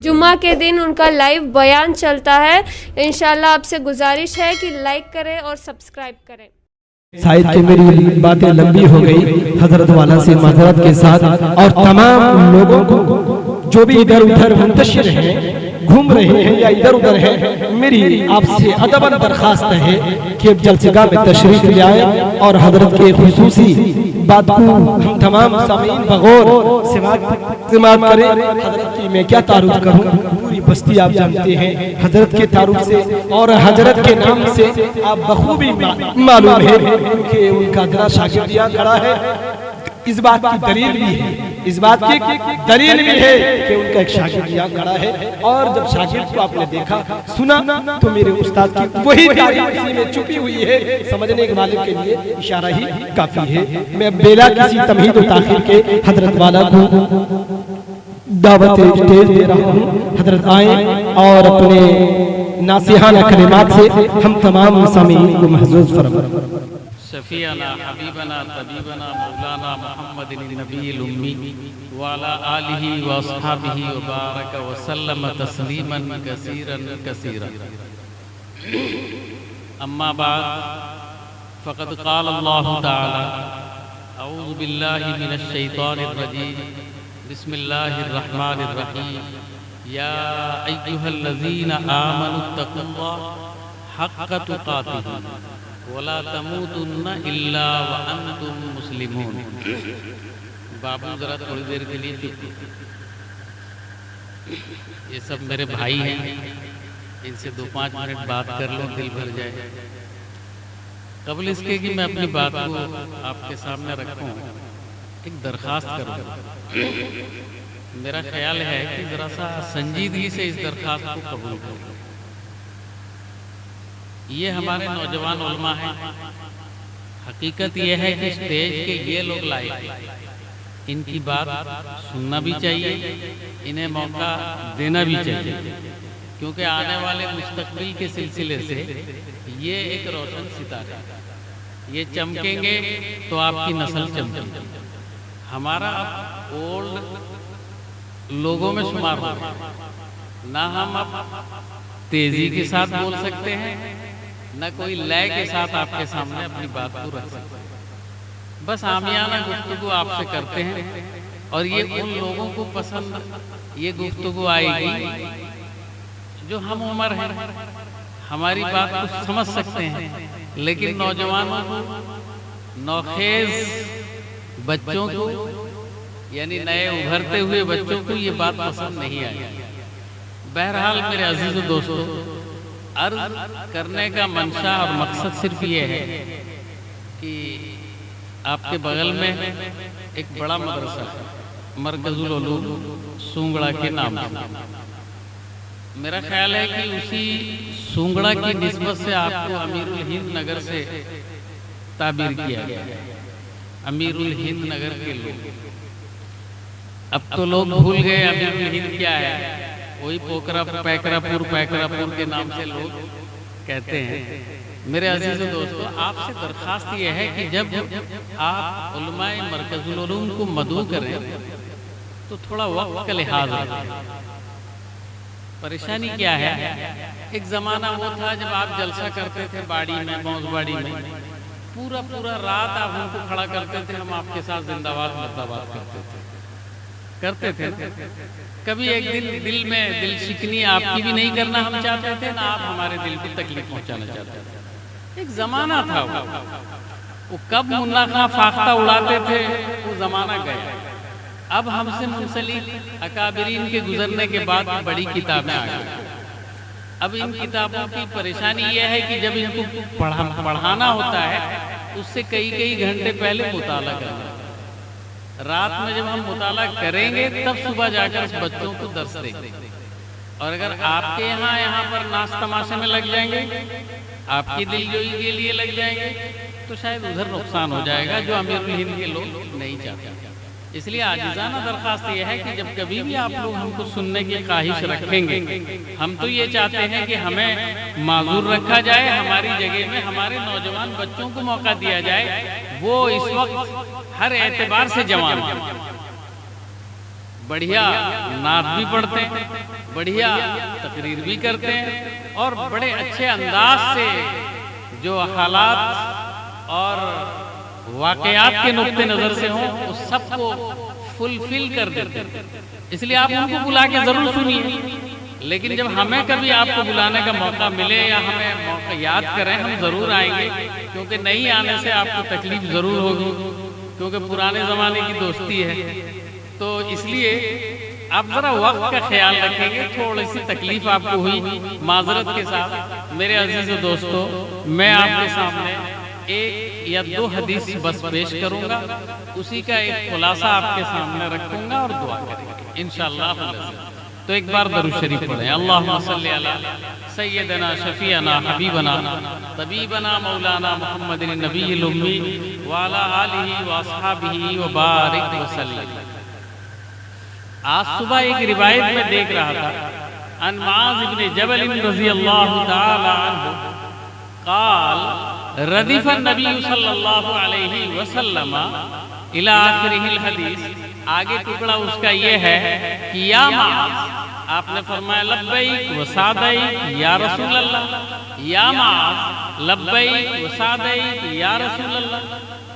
जुम्मा के दिन उनका लाइव बयान चलता है। इंशाल्लाह आपसे गुजारिश है कि लाइक करें और सब्सक्राइब करें। शायद कि मेरी बातें लंबी हो गई, हजरत वाला से माजरत के साथ, और तमाम लोगों को जो भी इधर उधर मुंतशिर हैं, घूम रहे हैं या इधर उधर हैं, मेरी आपसे अदबन दरखास्त है कि अब जलसेगाह में तशरीफ ले आए और हजरत के खुसूसी बात को हम तमाम सामीन बगौर समाअत करें। हजरत की मैं क्या तारुफ करूं, पूरी बस्ती आप जानते हैं हजरत के तारुफ से, और हजरत के नाम से आप बखूबी मालूम है कि उनका जरा शागिर्द यहाँ खड़ा है। इस बात की दलील भी है, इस बात की दलील भी है कि उनका एक शागिर्द यहाँ खड़ा है, और जब शागिर्द को आपने देखा सुना तो मेरे उस्ताद की वही तारीफ इसी में छुपी हुई है। समझने के वाले के लिए इशारा ही काफी है। मैं बेला किसी तमहीद व ताखीर के हजरत वाला को दावत स्टेज दे रहा हूँ। हजरत आए और अपने नासिहाना कलिमात से हम तमाम सामीन को महसूस फरमाएं। शफीअना हबीबना तबीबना मौलाना मुहम्मदिन नबील उम्मी वाला आलिही व अस्हाबिही व बारक व सल्लम तस्लीमन कसीरन कसीरा। अम्मा बाद फ़क़द क़ाल अल्लाहु तआला अऊज़ु बिल्लाहि मिनश शैतानिर रजीम बिस्मिल्लाहिर रहमानिर रहीम या अय्युहल्लज़ीना आमनुत्तक़ुल्लाह हक़्क़ तुक़ातिही वला तमूतुन्ना इल्ला व अंतुम मुस्लिमून। बाबू जरा थोड़ी देर के लिए चुप। ये सब मेरे भाई हैं, इनसे 2-5 मिनट बात कर लो, दिल भर जाए। कबल इसके कि मैं अपनी बात को आपके सामने रखूं, एक दरखास्त करूं। मेरा ख्याल है कि जरा सा संजीदगी से इस दरखास्त को कबूल करो। ये हमारे नौजवान उलमा हैं। हकीकत ये है कि स्टेज के ये लोग लाए, इनकी बात सुनना भी चाहिए, इन्हें मौका देना भी चाहिए, क्योंकि आने वाले मुस्तकबिल के सिलसिले से ये एक रोशन सितारा, ये चमकेंगे तो आपकी नस्ल चमकेगी। हमारा अब ओल्ड लोगों में शुमार होगा, ना हम अब तेजी के साथ बोल सकते हैं, न कोई लय के साथ आपके सामने अपनी बात को रख सकते हैं। बस आमियाना गुफ्तगू आपसे करते हैं, और ये उन लोगों को पसंद ये गुफ्तगू आएगी जो हम उम्र हैं, हमारी बात को समझ सकते हैं, लेकिन नौजवानों को, नौखेज बच्चों को, यानी नए उभरते हुए बच्चों को ये बात पसंद नहीं आएगी। बहरहाल मेरे अजीज दोस्तों, अर्ज करने का मंशा और मकसद सिर्फ ये है कि आपके बगल में एक बड़ा मदरसा है, मरकजुल उलूम सूंगड़ा के नाम से। मेरा ख्याल है कि उसी सूंगड़ा की निस्बत से आपको अमीरुल हिंद नगर से ताबीर किया गया। अमीरुल हिंद नगर के लोग, अब तो लोग भूल गए अमीरुल हिंद क्या है, वही पैकरापुर के नाम से लोग कहते हैं। मेरे अजीज दोस्तों, आपसे दरखास्त ये है कि जब आप उलमाए मरकजुल उलूम को मदऊ करें तो थोड़ा वक्त का लिहाज रखें। परेशानी क्या है, एक ज़माना वो था जब आप जलसा करते थे बाड़ी में, मौजबाड़ी में, पूरा रात आप हमको खड़ा करते थे, हम आपके साथ जिंदाबाद मुर्दाबाद करते थे। कभी एक दिन दिल में दिल शिकनी आपकी भी नहीं करना हम चाहते थे, ना आप हमारे दिल को तकलीफ पहुंचाना चाहते थे। एक जमाना था वो कब मुन्ना खां फाख्ता उड़ाते थे, वो जमाना गया। अब हमसे मुंसलिक अकाबरीन के गुजरने के बाद बड़ी किताबें आ गई। अब इन किताबों की परेशानी यह है कि जब इनको पढ़ाना होता है उससे कई घंटे पहले मुताला करना। रात में जब हम मुताला करेंगे तब सुबह जाकर बच्चों को दर्स देंगे, और अगर आपके यहाँ पर नाच तमाशे में लग जाएंगे, आपकी दिलजोई के लिए लग जाएंगे, तो शायद उधर नुकसान हो जाएगा, जो अमीरुल हिंद के लोग नहीं चाहते। इसलिए आजिज़ाना दरखास्त ये है कि जब कभी भी आप लोग हमको सुनने की ख्वाहिश रखेंगे, हम तो ये चाहते हैं कि हमें माजूर रखा जाए, हमारी जगह में हमारे नौजवान बच्चों को मौका दिया जाए, वो इस वक्त हर एतबार से जवान है। बढ़िया नात भी पढ़ते हैं, बढ़िया तकरीर भी करते हैं और बड़े अच्छे अंदाज से जो हालात और वाकयात के नुक्ते नज़र से हों उस सबको फुलफिल कर देते हैं। इसलिए आप उनको बुला के ज़रूर सुनिए, लेकिन जब हमें कभी आपको बुलाने का मौका मिले या हमें मौका याद करें, हम ज़रूर आएंगे, क्योंकि नहीं आने से आपको तकलीफ ज़रूर होगी, क्योंकि पुराने ज़माने की दोस्ती है। तो इसलिए आप ज़रा वक्त का ख्याल रखेंगे। थोड़ी सी तकलीफ आपको हुई, माजरत के साथ। मेरे अजीज़ दोस्तों, मैं आपके सामने एक या दो हदीस बस पेश करूंगा, उसी का एक खुलासा आपके सामने रखूंगा और दुआ करेंगे इंशाअल्लाह। तो एक बार दरूद शरीफ पढ़ें। अल्लाहुम्मा सल्ली अला सय्यदना शफीअना हबीबना तबीबना मौलाना मुहम्मदिन नबील उम्मी व अला आलिहि व अस्हाबिहि व बारिक व सल्लम। आज सुबह एक रिवायत में देख रहा था, अन मुआज़ इब्न जबल रज़ियल्लाहु ताला अन्हु क़ाल रदिफ़ नबी सल्लल्लाहु अलैहि वसल्लम इला आखिरिल हदीस। आगे टुकड़ा उसका ये है कि या मुआज़, आपने फरमाया लब्बैक व सादैक या रसूल अल्लाह। या मुआज़ लब्बैक व सादैक या रसूल अल्लाह।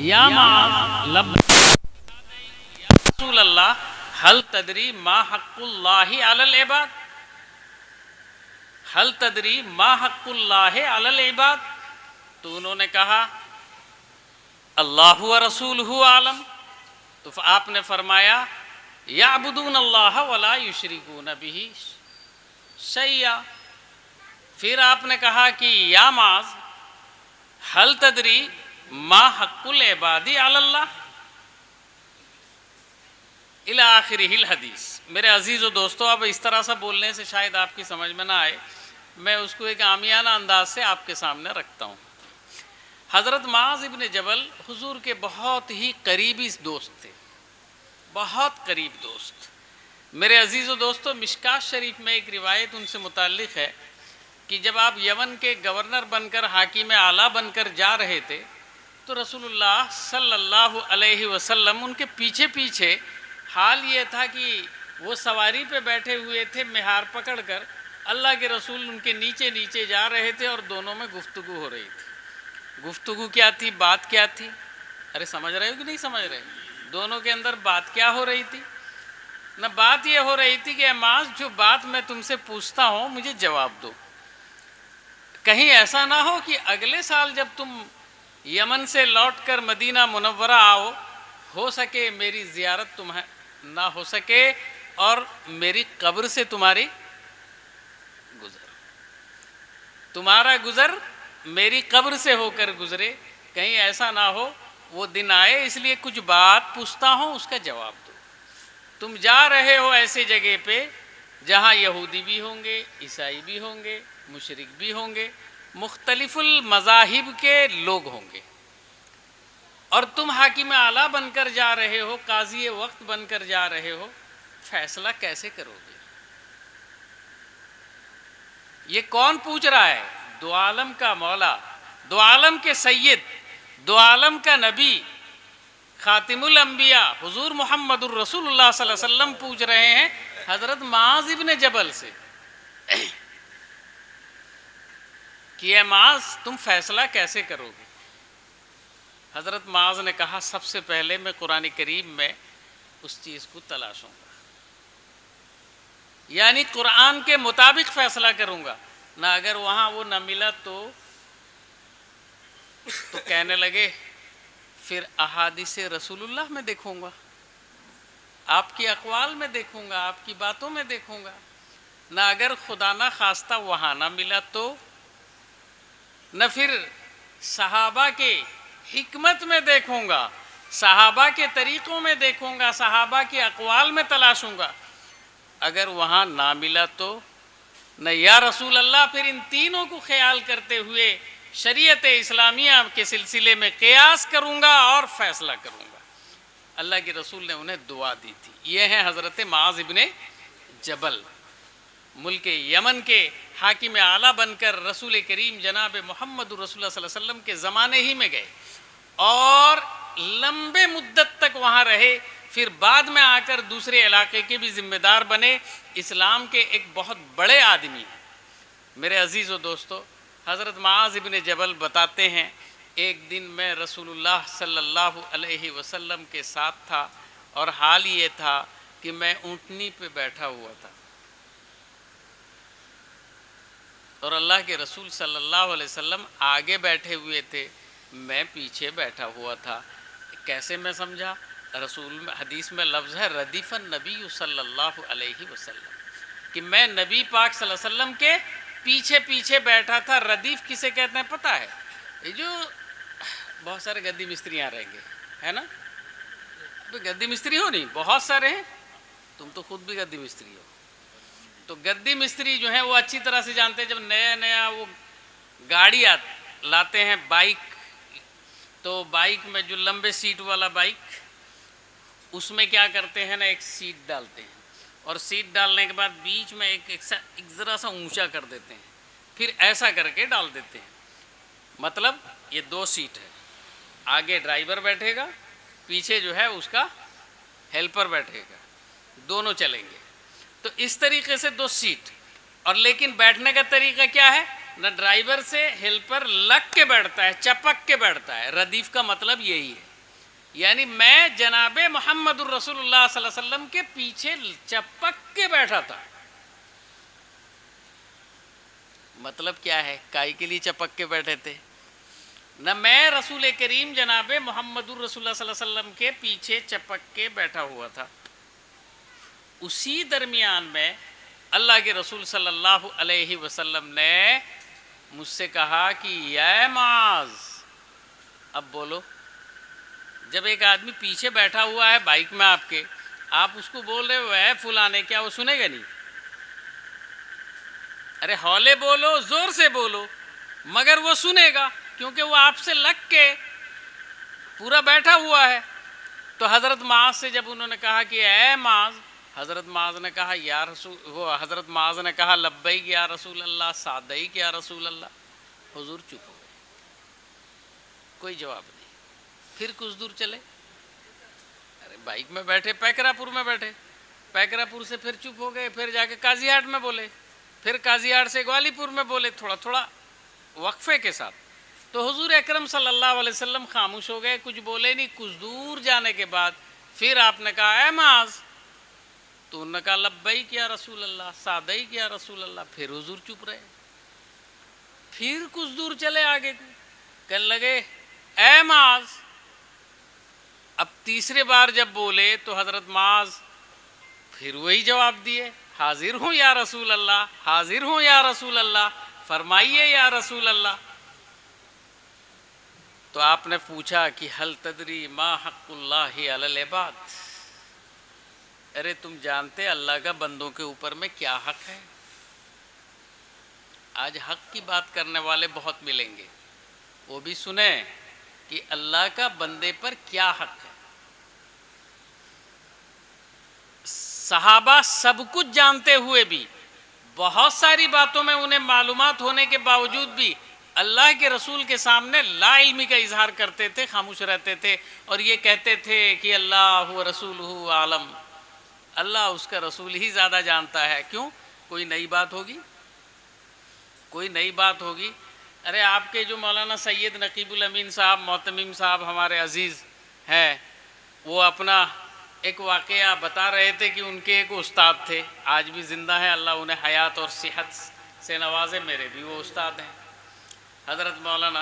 या मुआज़ लब्बैक या रसूल अल्लाह। हल तदरी मा हक़्क़ुल्लाहि अलल इबाद। हल तदरी मा हक़्क़ुल्लाहि अलल इबाद। तो उन्होंने कहा अल्लाहु व रसूलुहु आलम। तो आपने फरमाया याबुदून अल्लाह वला युशरिकून बिही शैया। फिर आपने कहा कि या मुआज़ हल तदरी मा हक़्क़ुल इबादी अलल्लाह इला आखिरिल हदीस। मेरे अजीज़ व दोस्तों, अब इस तरह से बोलने से शायद आपकी समझ में ना आए, मैं उसको एक आमियाना अंदाज से आपके सामने रखता हूँ। हज़रत मुआज़ इब्न जबल हुजूर के बहुत ही करीबी दोस्त थे, बहुत करीब दोस्त। मेरे अजीज़ व दोस्तों, मिशकात शरीफ में एक रिवायत उनसे मुताल्लिक़ है कि जब आप यमन के गवर्नर बनकर, हाकिम आला बनकर जा रहे थे, तो रसूलुल्लाह सल्लल्लाहु अलैहि वसल्लम उनके पीछे पीछे। हाल ये था कि वो सवारी पे बैठे हुए थे मिहार पकड़कर, अल्लाह के रसूल उनके नीचे नीचे जा रहे थे और दोनों में गुफ्तगू हो रही थी। गुफ्तगू क्या थी, बात क्या थी? अरे समझ रहे हो कि नहीं समझ रहे? दोनों के अंदर बात क्या हो रही थी? न बात ये हो रही थी कि मुआज़, जो बात मैं तुमसे पूछता हूँ मुझे जवाब दो। कहीं ऐसा ना हो कि अगले साल जब तुम यमन से लौट कर मदीना मुनव्वरा आओ, हो सके मेरी ज़ियारत तुम्हें ना हो सके और मेरी कब्र से तुम्हारी गुजर, तुम्हारा गुजर मेरी कब्र से होकर गुजरे। कहीं ऐसा ना हो वो दिन आए, इसलिए कुछ बात पूछता हूँ, उसका जवाब दो। तुम जा रहे हो ऐसे जगह पे जहाँ यहूदी भी होंगे, ईसाई भी होंगे, मुशरिक भी होंगे, मुख्तलिफुल मज़ाहिब के लोग होंगे, और तुम हाकिम आला बनकर जा रहे हो, काज़ी वक्त बनकर जा रहे हो, फैसला कैसे करोगे? ये कौन पूछ रहा है? दो आलम का मौला, दो आलम के सैयद, दो आलम का नबी, खातिमुल अंबिया हुजूर मुहम्मदुर रसूलुल्लाह सल्लल्लाहु अलैहि वसल्लम पूछ रहे हैं हज़रत मुआज़ इब्न जबल से कि ए मुआज़, तुम फैसला कैसे करोगे? हज़रत मुआज़ ने कहा, सबसे पहले मैं कुरान करीम में उस चीज़ को तलाशूँगा, यानी कुरान के मुताबिक फ़ैसला करूँगा ना। अगर वहाँ वो न मिला तो कहने लगे फिर अहादीस रसूलुल्लाह में देखूँगा, आपकी अक़वाल में देखूँगा, आपकी बातों में देखूँगा ना। अगर खुदा ना खास्ता वहाँ ना मिला तो न फिर सहाबा के हिकमत में देखूँगा, सहाबा के तरीक़ों में देखूँगा, सहाबा के अक़वाल में तलाशूँगा। अगर वहाँ ना मिला तो न या रसूल अल्लाह, फिर इन तीनों को ख्याल करते हुए शरीयत इस्लामिया के सिलसिले में क़ियास करूँगा और फ़ैसला करूँगा। अल्लाह के रसूल ने उन्हें दुआ दी थी। ये हैं हज़रत मुआज़ इब्न जबल, मुल्क यमन के हाकिम आला बनकर रसूल करीम जनाब मोहम्मद रसूलुल्लाह सल्लल्लाहु अलैहि वसल्लम के ज़माने ही में गए और लंबे मुद्दत तक वहाँ रहे, फिर बाद में आकर दूसरे इलाके के भी ज़िम्मेदार बने, इस्लाम के एक बहुत बड़े आदमी हैं। मेरे अजीज़ व दोस्तों, हज़रत मुआज़ इब्न जबल बताते हैं, एक दिन मैं रसूलुल्लाह सल्लल्लाहु अलैहि वसल्लम के साथ था और हाल ये था कि मैं ऊँटनी पे बैठा हुआ था और अल्लाह के रसूल सल्लल्लाहु अलैहि वसल्लम आगे बैठे हुए थे, मैं पीछे बैठा हुआ था। कैसे मैं समझा? रसूल में हदीस में लफ्ज़ है रदीफ़न नबी सल्लल्लाहु अलैहि वसल्लम, कि मैं नबी पाक सल्लल्लाहु अलैहि वसल्लम के पीछे पीछे बैठा था। रदीफ़ किसे कहते हैं पता है? ये जो बहुत सारे गद्दी मिस्त्री यहाँ रहेंगे, है ना? तो गद्दी मिस्त्री हो नहीं, बहुत सारे हैं, तुम तो खुद भी गद्दी मिस्त्री हो। तो गद्दी मिस्त्री जो है वो अच्छी तरह से जानते हैं, जब नया नया वो गाड़ी लाते हैं, बाइक, तो बाइक में जो लंबे सीट वाला बाइक, उसमें क्या करते हैं ना, एक सीट डालते हैं और सीट डालने के बाद बीच में एक ज़रा सा ऊंचा कर देते हैं, फिर ऐसा करके डाल देते हैं। मतलब ये 2 सीट है, आगे ड्राइवर बैठेगा, पीछे जो है उसका हेल्पर बैठेगा, दोनों चलेंगे। तो इस तरीके से 2 सीट, और लेकिन बैठने का तरीका क्या है ना, ड्राइवर से हेल्पर लग के बैठता है, चपक के बैठता है। रदीफ़ का मतलब यही है, यानी मैं जनाबे मोहम्मदुर रसूलुल्लाह सल्लल्लाहु अलैहि वसल्लम के पीछे चपक के बैठा था। मतलब क्या है, काई के लिए चपक के बैठे थे न, मैं रसूल करीम जनाबे मोहम्मदुर रसूलुल्लाह सल्लल्लाहु अलैहि वसल्लम के पीछे चपक के बैठा हुआ था। उसी दरमियान में अल्लाह के रसूल सल्लल्लाहु अलैहि वसल्लम ने मुझसे कहा कि या मुआज़, अब बोलो। जब एक आदमी पीछे बैठा हुआ है बाइक में आपके, आप उसको बोल रहे हो है फुलाने, क्या वो सुनेगा नहीं? अरे हौले बोलो, ज़ोर से बोलो, मगर वो सुनेगा, क्योंकि वो आपसे लग के पूरा बैठा हुआ है। तो हज़रत मुआज़ से जब उन्होंने कहा कि ए मुआज़, हज़रत मुआज़ ने कहा या रसूल, वो हज़रत मुआज़ ने कहा लब्बैक या रसूल अल्लाह, सादैक या रसूल अल्लाह। हुजूर चुप हो गए, कोई जवाब नहीं। फिर कुछ दूर चले, अरे बाइक में बैठे, पैकरापुर में बैठे, पैकरापुर से फिर चुप हो गए, फिर जाके काजीहाट में बोले, फिर काजीहाट से ग्वालीपुर में बोले, थोड़ा थोड़ा वक्फे के साथ। तो हुजूर अकरम सल्लल्लाहु अलैहि वसल्लम खामोश हो गए, कुछ बोले नहीं। कुछ दूर जाने के बाद फिर आपने कहा ए मुआज़, तो उन्होंने कहा लब्बैक या रसूल अल्लाह, सादैक या रसूल अल्लाह। फिर हुजूर चुप रहे। फिर कुछ दूर चले आगे को, कहने लगे ए मुआज़। अब तीसरे बार जब बोले तो हज़रत मुआज़ फिर वही जवाब दिए, हाजिर हूँ या रसूल अल्लाह, हाजिर हूँ या रसूल अल्लाह, फरमाइए या रसूल अल्लाह। तो आपने पूछा कि हल तदरी मा हक़्क़ुल्लाहि अलल इबाद, अरे तुम जानते अल्लाह का बंदों के ऊपर में क्या हक है? आज हक की बात करने वाले बहुत मिलेंगे, वो भी सुने कि अल्लाह का बंदे पर क्या हक है। सहाबा सब कुछ जानते हुए भी, बहुत सारी बातों में उन्हें मालूमात होने के बावजूद भी अल्लाह के रसूल के सामने ला इल्मी का इजहार करते थे, खामोश रहते थे और ये कहते थे कि अल्लाह व रसूलुहु आलम, अल्लाह उसका रसूल ही ज़्यादा जानता है। क्यों? कोई नई बात होगी, कोई नई बात होगी। अरे आपके जो मौलाना सैयद नकीबुल अमीन साहब मोहतमिम साहब हमारे अज़ीज़ हैं, वो अपना एक वाक़या बता रहे थे कि उनके एक उस्ताद थे, आज भी ज़िंदा हैं, अल्लाह उन्हें हयात और सेहत से नवाजे। मेरे भी वो उस्ताद हैं, हज़रत मौलाना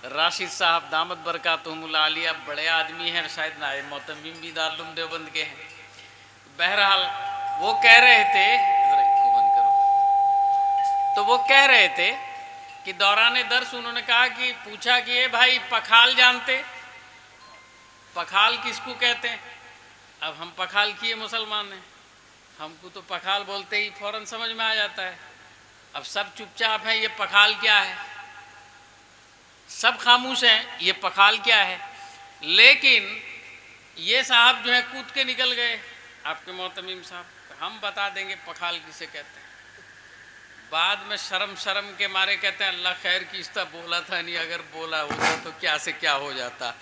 राशिद साहब दामद बरकातुहुमुल आलिया, बड़े आदमी हैं, शायद नायब मोहतमिम भी दारुल उलूम देवबंद के हैं। बहरहाल वो कह रहे थे, इसको बंद करो, तो वो कह रहे थे कि दौरान दर्स उन्होंने कहा कि पूछा कि ये भाई पखाल जानते? पखाल किसको कहते हैं? अब हम पखाल किए मुसलमान हैं, हमको तो पखाल बोलते ही फ़ौरन समझ में आ जाता है। अब सब चुपचाप हैं, ये पखाल क्या है? सब खामोश हैं, ये पखाल क्या है? लेकिन ये साहब जो है कूद के निकल गए, आपके मोहतमीम साहब, हम बता देंगे पखाल किसे कहते हैं। बाद में शर्म के मारे कहते हैं अल्लाह खैर की, इसका बोला था नहीं, अगर बोला होता तो क्या से क्या हो जाता।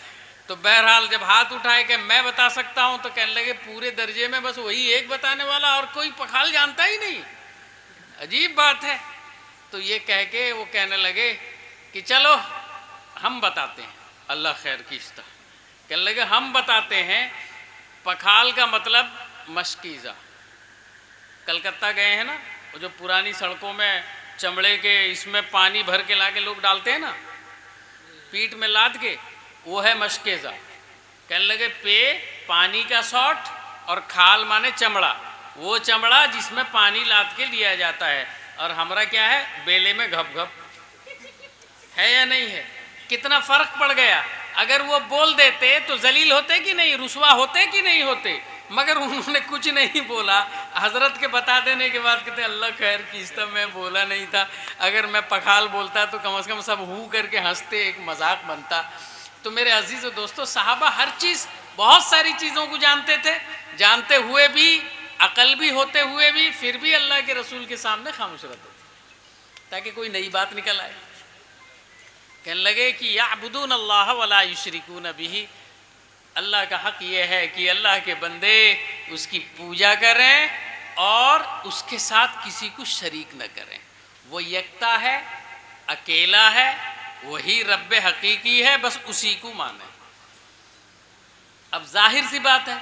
تو بہرحال جب ہاتھ اٹھائے کہ میں بتا سکتا ہوں تو کہنے لگے پورے درجے میں بس وہی ایک بتانے والا اور کوئی پکھال جانتا ہی نہیں، عجیب بات ہے۔ تو یہ کہہ کے وہ کہنے لگے کہ چلو ہم بتاتے ہیں، اللہ خیر کیشتا، کہنے لگے ہم بتاتے ہیں پکھال کا مطلب مشکیزہ۔ کلکتہ گئے ہیں نا، وہ جو پرانی سڑکوں میں چمڑے کے اس میں پانی بھر کے لا کے لوگ ڈالتے ہیں نا پیٹ میں لاد کے، وہ ہے مشکیزہ۔ کہنے لگے پے پانی کا سوٹ اور کھال مانے چمڑا، وہ چمڑا جس میں پانی لاد کے لیا جاتا ہے، اور ہمارا کیا ہے بیلے میں گھپ گھپ ہے یا نہیں ہے؟ کتنا فرق پڑ گیا۔ اگر وہ بول دیتے تو ذلیل ہوتے کہ نہیں، رسوا ہوتے کہ نہیں ہوتے، مگر انہوں نے کچھ نہیں بولا۔ حضرت کے بتا دینے کے بعد کہتے اللہ خیر کیستا، میں بولا نہیں تھا، اگر میں پکھال بولتا تو کم از کم سب ہو کر کے ہنستے، ایک مذاق بنتا۔ تو میرے عزیز و دوستو، صحابہ ہر چیز، بہت ساری چیزوں کو جانتے تھے، جانتے ہوئے بھی، عقل بھی ہوتے ہوئے بھی، پھر بھی اللہ کے رسول کے سامنے خاموش رہتے تھے تاکہ کوئی نئی بات نکل آئے۔ کہنے لگے کہ یعبدون اللہ ولا یشرکون بہ، اللہ کا حق یہ ہے کہ اللہ کے بندے اس کی پوجا کریں اور اس کے ساتھ کسی کو شریک نہ کریں۔ وہ یکتا ہے، اکیلا ہے، وہی رب حقیقی ہے، بس اسی کو مانیں۔ اب ظاہر سی بات ہے،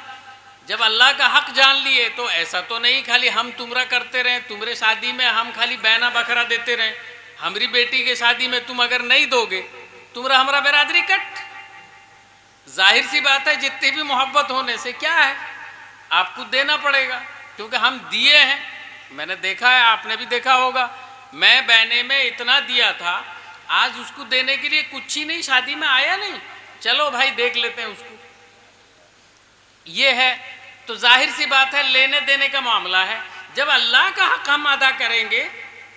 جب اللہ کا حق جان لیے تو ایسا تو نہیں خالی ہم تمرا کرتے رہیں، تمہرے شادی میں ہم خالی بینا بکرا دیتے رہیں، ہماری بیٹی کے شادی میں تم اگر نہیں دو گے تمہرا ہمارا برادری کٹ۔ ظاہر سی بات ہے، جتنی بھی محبت ہونے سے کیا ہے، آپ کو دینا پڑے گا، کیونکہ ہم دیے ہیں۔ میں نے دیکھا ہے، آپ نے بھی دیکھا ہوگا، میں بہنے میں اتنا دیا تھا، آج اس کو دینے کے لیے کچھ ہی نہیں، شادی میں آیا نہیں، چلو بھائی دیکھ لیتے ہیں اس کو۔ یہ ہے، تو ظاہر سی بات ہے لینے دینے کا معاملہ ہے۔ جب اللہ کا حق ہم ادا کریں گے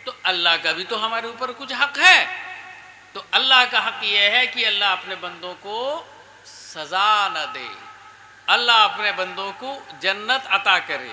تو اللہ کا بھی تو ہمارے اوپر کچھ حق ہے۔ تو اللہ کا حق یہ ہے کہ اللہ اپنے بندوں کو سزا نہ دے، اللہ اپنے بندوں کو جنت عطا کرے۔